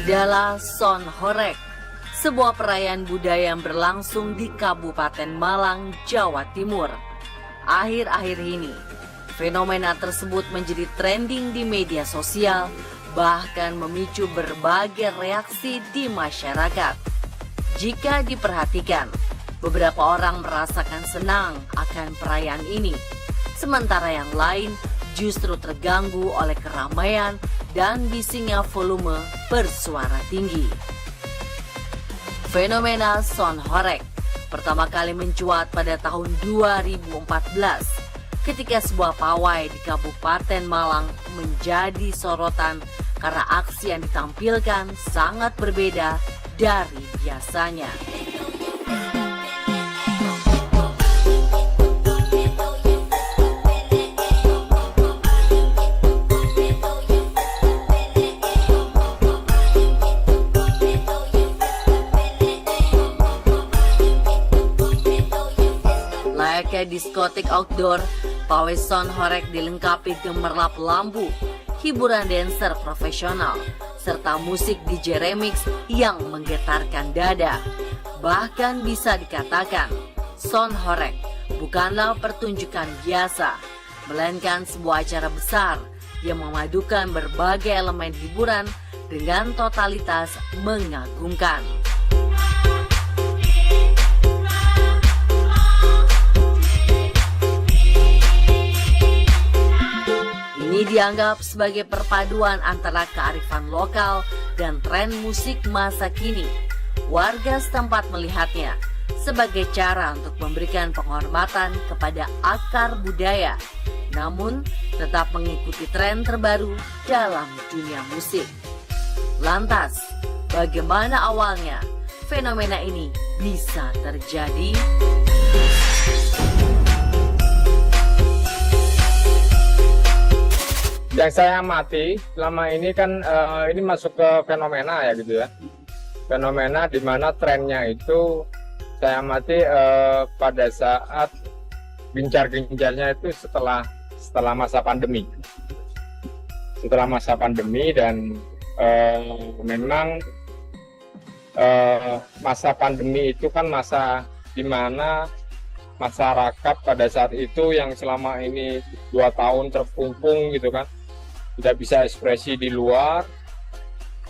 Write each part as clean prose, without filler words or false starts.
adalah Son Horeg, sebuah perayaan budaya yang berlangsung di Kabupaten Malang, Jawa Timur. Akhir-akhir ini, fenomena tersebut menjadi trending di media sosial, bahkan memicu berbagai reaksi di masyarakat. Jika diperhatikan, beberapa orang merasakan senang akan perayaan ini, sementara yang lain justru terganggu oleh keramaian dan bisingnya volume bersuara tinggi. Fenomena Son Horeg pertama kali mencuat pada tahun 2014 ketika sebuah pawai di Kabupaten Malang menjadi sorotan karena aksi yang ditampilkan sangat berbeda dari biasanya. Layaknya diskotik outdoor, pawai Son Horeg dilengkapi gemerlap lampu, hiburan dancer profesional, serta musik DJ remix yang menggetarkan dada. Bahkan bisa dikatakan, Son Horeg bukanlah pertunjukan biasa, melainkan sebuah acara besar yang memadukan berbagai elemen hiburan dengan totalitas mengagumkan. Ini dianggap sebagai perpaduan antara kearifan lokal dan tren musik masa kini. Warga setempat melihatnya sebagai cara untuk memberikan penghormatan kepada akar budaya, namun tetap mengikuti tren terbaru dalam dunia musik. Lantas, bagaimana awalnya fenomena ini bisa terjadi? Yang saya amati selama ini kan ini masuk ke fenomena ya gitu ya. Fenomena di mana trennya itu saya amati pada saat gencar-gencarnya itu setelah masa pandemi. Setelah masa pandemi dan memang masa pandemi itu kan masa di mana masyarakat pada saat itu yang selama ini 2 tahun terkungkung gitu kan, tidak bisa ekspresi di luar,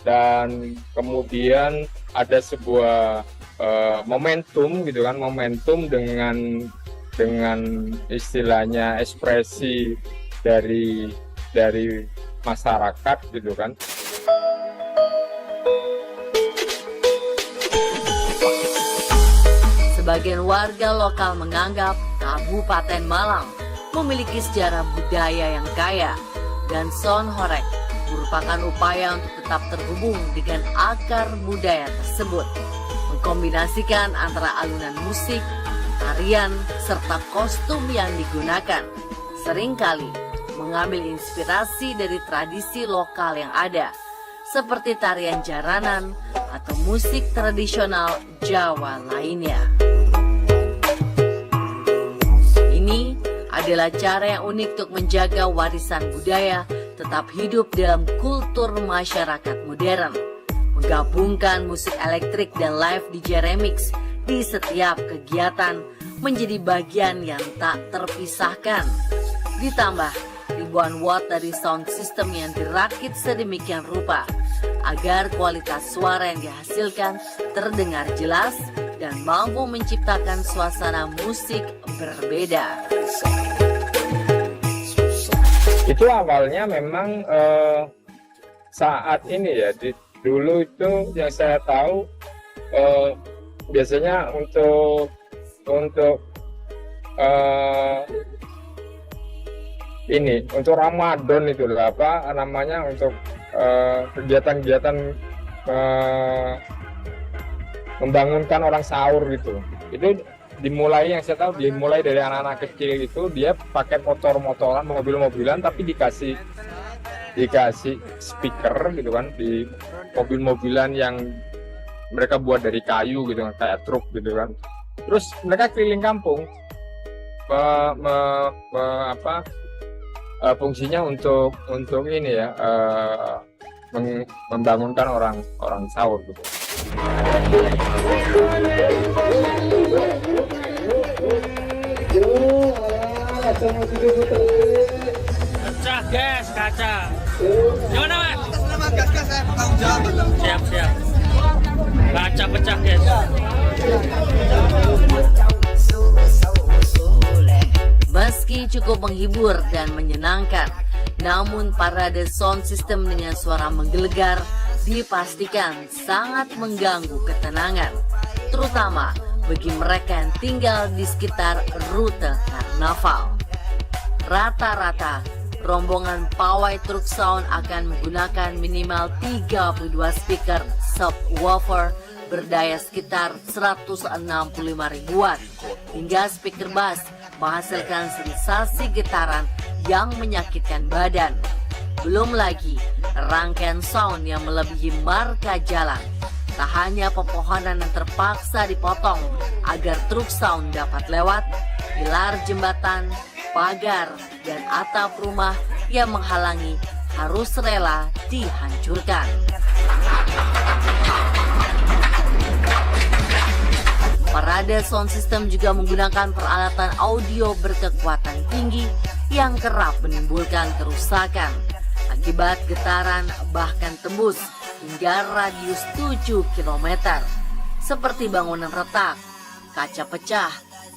dan kemudian ada sebuah momentum gitu kan, momentum dengan istilahnya ekspresi dari masyarakat gitu kan. Sebagian warga lokal menganggap Kabupaten Malang memiliki sejarah budaya yang kaya, dan Son Horeg merupakan upaya untuk tetap terhubung dengan akar budaya tersebut, mengkombinasikan antara alunan musik, tarian, serta kostum yang digunakan. Seringkali mengambil inspirasi dari tradisi lokal yang ada, seperti tarian jaranan atau musik tradisional Jawa lainnya. Ini adalah cara yang unik untuk menjaga warisan budaya tetap hidup dalam kultur masyarakat modern. Menggabungkan musik elektrik dan live DJ remix di setiap kegiatan menjadi bagian yang tak terpisahkan. Ditambah ribuan watt dari sound system yang dirakit sedemikian rupa agar kualitas suara yang dihasilkan terdengar jelas dan mampu menciptakan suasana musik berbeda. Itu awalnya memang saat ini ya, dulu itu yang saya tahu biasanya untuk ini untuk Ramadan itu apa namanya, untuk kegiatan-kegiatan membangunkan orang sahur gitu. Itu dimulai, yang saya tahu dimulai dari anak-anak kecil itu dia pakai motor-motoran, mobil-mobilan, tapi dikasih speaker gitu kan, di mobil-mobilan yang mereka buat dari kayu gitu kan, kayak truk gitu kan. Terus mereka keliling kampung, fungsinya untuk ini ya, membangunkan orang sahur gitu. Pecah gas kaca. Gimana mas? Gas saya tanggung jawab. Siap. Kaca pecah gas. Meski cukup menghibur dan menyenangkan, namun parade sound system dengan suara menggelegar dipastikan sangat mengganggu ketenangan, terutama bagi mereka yang tinggal di sekitar rute karnaval. Rata-rata, rombongan pawai truk sound akan menggunakan minimal 32 speaker subwoofer berdaya sekitar 165 ribuan hingga speaker bass menghasilkan sensasi getaran yang menyakitkan badan. Belum lagi rangkaian sound yang melebihi marka jalan. Tak hanya pepohonan yang terpaksa dipotong agar truk sound dapat lewat, pilar jembatan, pagar, dan atap rumah yang menghalangi harus rela dihancurkan. Parade sound system juga menggunakan peralatan audio berkekuatan tinggi yang kerap menimbulkan kerusakan akibat getaran bahkan tembus hingga radius 7 km, seperti bangunan retak, kaca pecah,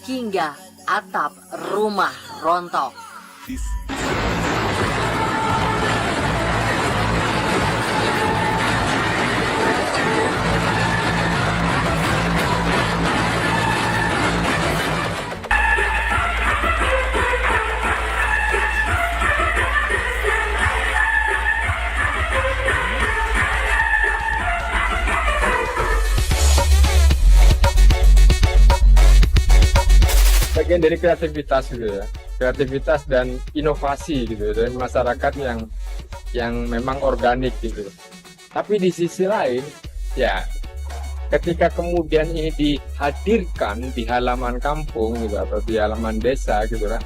hingga atap rumah rontok. Bagian dari kreativitas gitu ya, kreativitas dan inovasi gitu dari masyarakat yang memang organik gitu. Tapi di sisi lain ya, ketika kemudian ini dihadirkan di halaman kampung gitu atau di halaman desa gitu kan,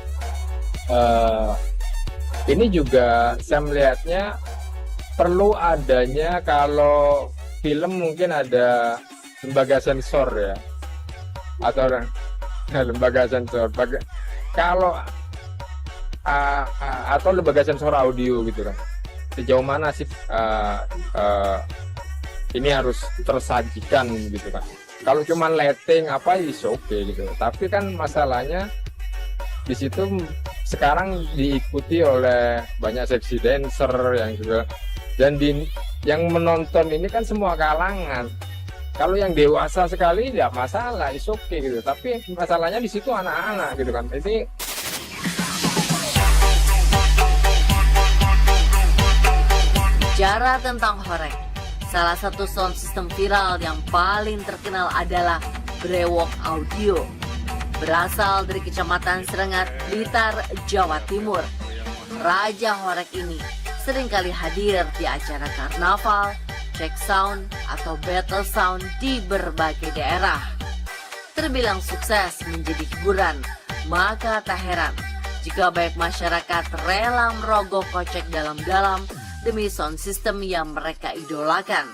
ini juga saya melihatnya perlu adanya, kalau film mungkin ada lembaga sensor ya, atau lembaga sensor kalau atau lembaga sensor audio gitu kan, sejauh mana sih ini harus tersajikan gitu kan. Kalau cuma lighting apa is okay gitu, tapi kan masalahnya di situ sekarang diikuti oleh banyak seksi dancer yang juga, dan yang menonton ini kan semua kalangan. Kalau yang dewasa sekali tidak masalah, is okay gitu. Tapi masalahnya di situ anak-anak gitu kan. Ini Bicara tentang horeg, salah satu sound system viral yang paling terkenal adalah Brewok Audio. Berasal dari Kecamatan Serengat, Blitar, Jawa Timur. Raja horeg ini seringkali hadir di acara karnaval, check sound, atau battle sound di berbagai daerah. Terbilang sukses menjadi hiburan, maka tak heran jika banyak masyarakat rela merogoh kocek dalam-dalam demi sound system yang mereka idolakan.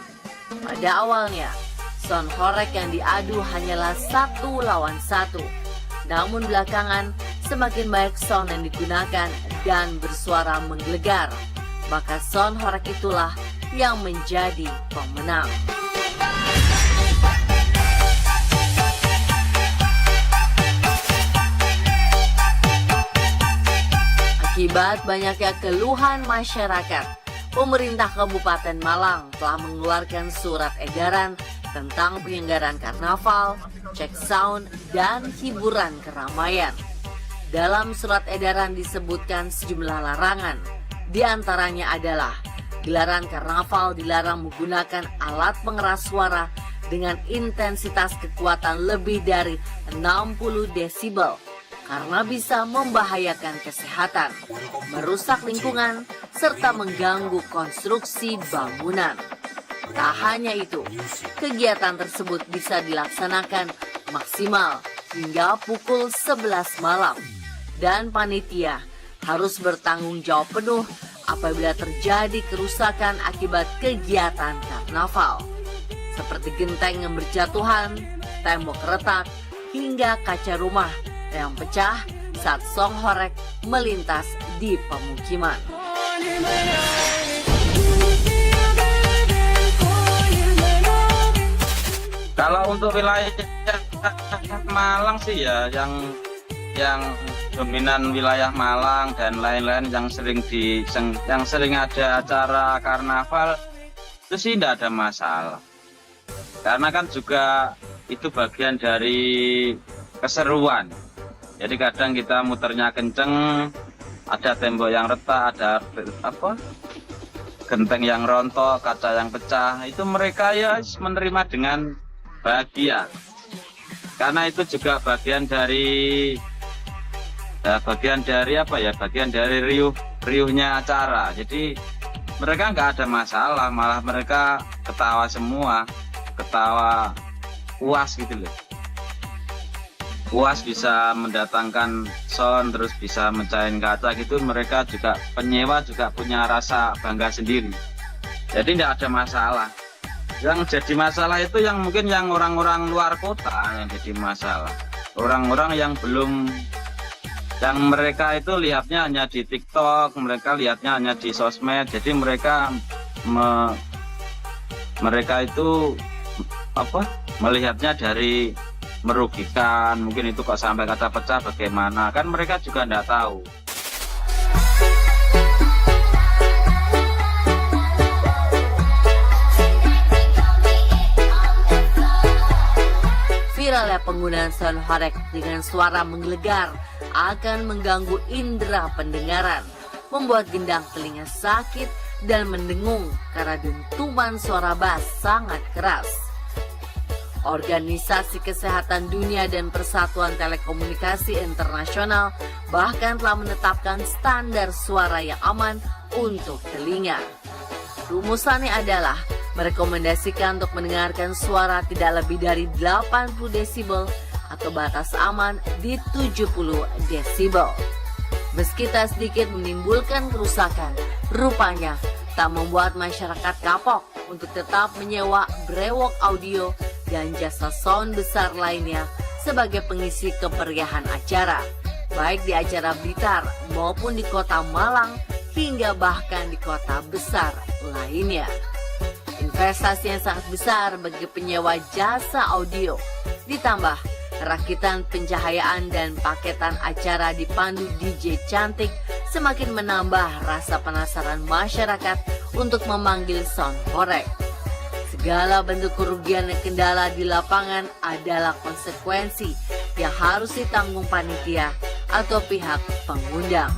Pada awalnya, sound horeg yang diadu hanyalah 1 lawan 1. Namun belakangan, semakin banyak sound yang digunakan dan bersuara menggelegar. Maka sound horeg itulah yang menjadi pemenang. Akibat banyaknya keluhan masyarakat, pemerintah Kabupaten Malang telah mengeluarkan surat edaran tentang penyelenggaraan karnaval, cek sound, dan hiburan keramaian. Dalam surat edaran disebutkan sejumlah larangan, di antaranya adalah gelaran karnaval dilarang menggunakan alat pengeras suara dengan intensitas kekuatan lebih dari 60 desibel karena bisa membahayakan kesehatan, merusak lingkungan, serta mengganggu konstruksi bangunan. Tak hanya itu, kegiatan tersebut bisa dilaksanakan maksimal hingga pukul 11 malam dan panitia harus bertanggung jawab penuh apabila terjadi kerusakan akibat kegiatan karnaval, seperti genteng yang berjatuhan, tembok retak, hingga kaca rumah yang pecah saat song horeg melintas di pemukiman. Kalau untuk wilayah Malang sih ya, yang dominan wilayah Malang dan lain-lain yang sering ada acara karnaval itu sih tidak ada masalah. Karena kan juga itu bagian dari keseruan. Jadi kadang kita muternya kenceng, ada tembok yang retak, ada genteng yang rontok, kaca yang pecah. Itu mereka ya menerima dengan bahagia. Karena itu juga bagian dari riuhnya acara. Jadi mereka nggak ada masalah, malah mereka ketawa semua, ketawa puas gitu loh. Puas bisa mendatangkan sound, terus bisa mecahin kaca gitu. Mereka juga penyewa juga punya rasa bangga sendiri. Jadi tidak ada masalah. Yang jadi masalah itu yang mungkin yang orang-orang luar kota yang jadi masalah. Orang-orang yang belum, yang mereka itu lihatnya hanya di TikTok, mereka lihatnya hanya di sosmed. Jadi mereka itu melihatnya dari merugikan, mungkin itu kok sampai kaca pecah bagaimana, kan mereka juga tidak tahu. Viralnya penggunaan sound horeg dengan suara menggelegar akan mengganggu indera pendengaran, membuat gendang telinga sakit dan mendengung karena dentuman suara bass sangat keras. Organisasi Kesehatan Dunia dan Persatuan Telekomunikasi Internasional bahkan telah menetapkan standar suara yang aman untuk telinga. Rumusannya adalah merekomendasikan untuk mendengarkan suara tidak lebih dari 80 desibel atau batas aman di 70 desibel. Meski tak sedikit menimbulkan kerusakan, rupanya tak membuat masyarakat kapok untuk tetap menyewa brewok audio dan jasa sound besar lainnya sebagai pengisi kemeriahan acara, baik di acara Blitar maupun di kota Malang hingga bahkan di kota besar lainnya. Investasi yang sangat besar bagi penyewa jasa audio, ditambah rakitan pencahayaan dan paketan acara dipandu DJ cantik semakin menambah rasa penasaran masyarakat untuk memanggil sound horeg. Segala bentuk kerugian dan kendala di lapangan adalah konsekuensi yang harus ditanggung panitia atau pihak pengundang.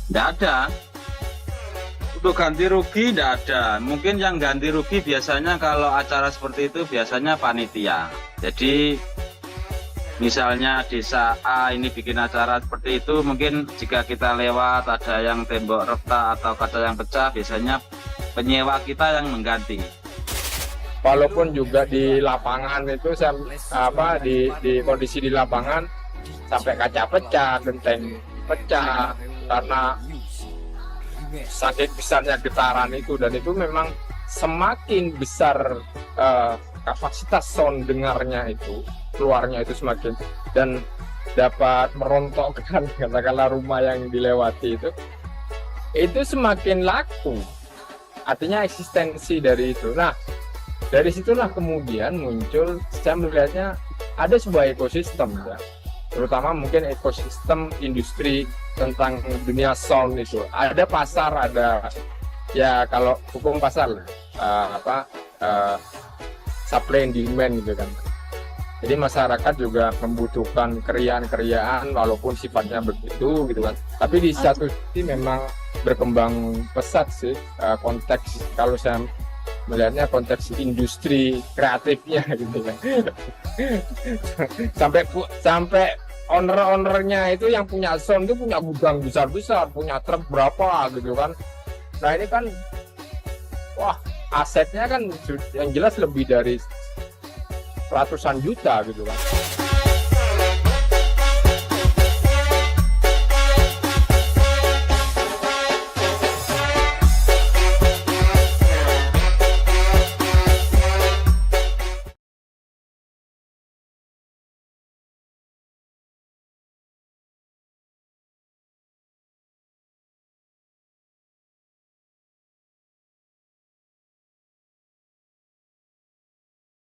Tidak ada. Untuk ganti rugi tidak ada. Mungkin yang ganti rugi biasanya kalau acara seperti itu biasanya panitia. Jadi misalnya desa A ini bikin acara seperti itu, mungkin jika kita lewat ada yang tembok retak atau kaca yang pecah, biasanya penyewa kita yang mengganti. Walaupun juga di lapangan itu di kondisi di lapangan sampai kaca pecah, genteng pecah karena saking besarnya getaran itu, dan itu memang semakin besar kapasitas sound dengarnya itu, keluarnya itu semakin, dan dapat merontokkan katakanlah rumah yang dilewati itu semakin laku, artinya eksistensi dari itu. Nah, dari situlah kemudian muncul, saya melihatnya ada sebuah ekosistem ya, terutama mungkin ekosistem industri tentang dunia sound itu. Ada pasar, ada ya kalau hukum pasar lah, supply and demand gitu kan. Jadi masyarakat juga membutuhkan keriaan-keriaan walaupun sifatnya begitu gitu kan. Tapi di satu sisi memang berkembang pesat sih konteks, kalau saya melihatnya konteks industri kreatifnya gitu kan. sampai owner-ownernya itu yang punya sound itu punya gudang besar-besar, punya truk berapa gitu kan. Nah ini kan, wah asetnya kan yang jelas lebih dari ratusan juta gitu kan.